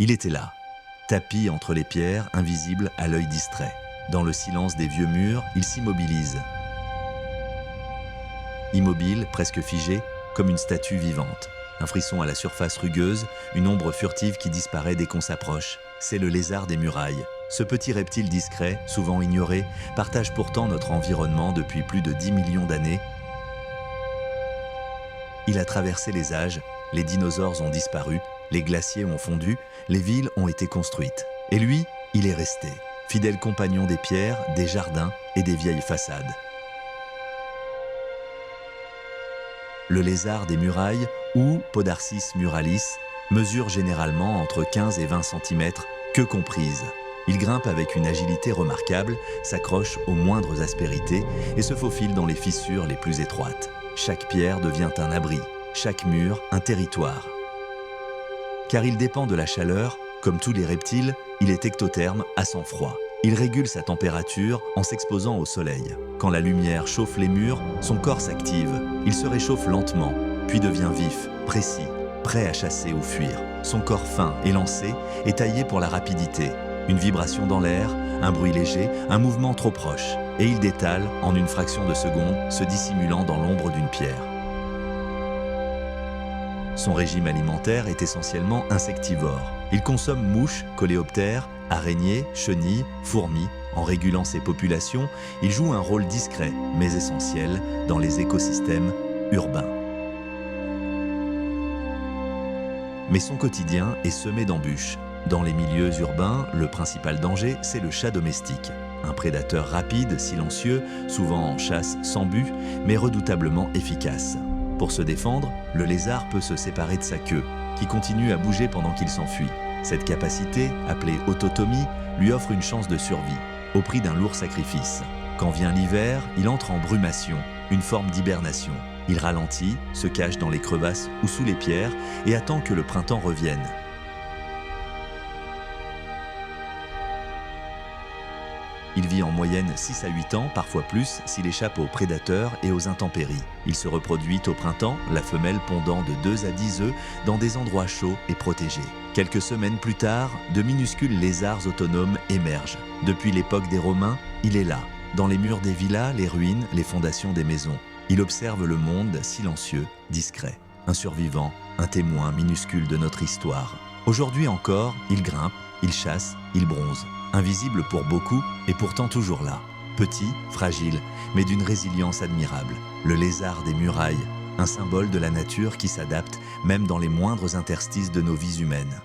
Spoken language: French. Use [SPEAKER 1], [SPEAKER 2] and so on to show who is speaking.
[SPEAKER 1] Il était là, tapi entre les pierres, invisible à l'œil distrait. Dans le silence des vieux murs, il s'immobilise. Immobile, presque figé, comme une statue vivante. Un frisson à la surface rugueuse, une ombre furtive qui disparaît dès qu'on s'approche. C'est le lézard des murailles. Ce petit reptile discret, souvent ignoré, partage pourtant notre environnement depuis plus de 10 millions d'années. Il a traversé les âges, les dinosaures ont disparu, les glaciers ont fondu, les villes ont été construites. Et lui, il est resté, fidèle compagnon des pierres, des jardins et des vieilles façades. Le lézard des murailles, ou Podarcis muralis, mesure généralement entre 15 et 20 cm, queue comprise. Il grimpe avec une agilité remarquable, s'accroche aux moindres aspérités et se faufile dans les fissures les plus étroites. Chaque pierre devient un abri, chaque mur un territoire. Car il dépend de la chaleur, comme tous les reptiles, il est ectotherme à sang froid. Il régule sa température en s'exposant au soleil. Quand la lumière chauffe les murs, son corps s'active. Il se réchauffe lentement, puis devient vif, précis, prêt à chasser ou fuir. Son corps fin, élancé, est taillé pour la rapidité. Une vibration dans l'air, un bruit léger, un mouvement trop proche. Et il détale, en une fraction de seconde, se dissimulant dans l'ombre d'une pierre. Son régime alimentaire est essentiellement insectivore. Il consomme mouches, coléoptères, araignées, chenilles, fourmis. En régulant ses populations, il joue un rôle discret, mais essentiel, dans les écosystèmes urbains. Mais son quotidien est semé d'embûches. Dans les milieux urbains, le principal danger, c'est le chat domestique. Un prédateur rapide, silencieux, souvent en chasse sans but, mais redoutablement efficace. Pour se défendre, le lézard peut se séparer de sa queue, qui continue à bouger pendant qu'il s'enfuit. Cette capacité, appelée autotomie, lui offre une chance de survie, au prix d'un lourd sacrifice. Quand vient l'hiver, il entre en brumation, une forme d'hibernation. Il ralentit, se cache dans les crevasses ou sous les pierres et attend que le printemps revienne. Il vit en moyenne 6 à 8 ans, parfois plus, s'il échappe aux prédateurs et aux intempéries. Il se reproduit au printemps, la femelle pondant de 2 à 10 œufs dans des endroits chauds et protégés. Quelques semaines plus tard, de minuscules lézards autonomes émergent. Depuis l'époque des Romains, il est là, dans les murs des villas, les ruines, les fondations des maisons. Il observe le monde silencieux, discret. Un survivant, un témoin minuscule de notre histoire. Aujourd'hui encore, il grimpe, il chasse, il bronze. Invisible pour beaucoup et pourtant toujours là. Petit, fragile, mais d'une résilience admirable. Le lézard des murailles, un symbole de la nature qui s'adapte même dans les moindres interstices de nos vies humaines.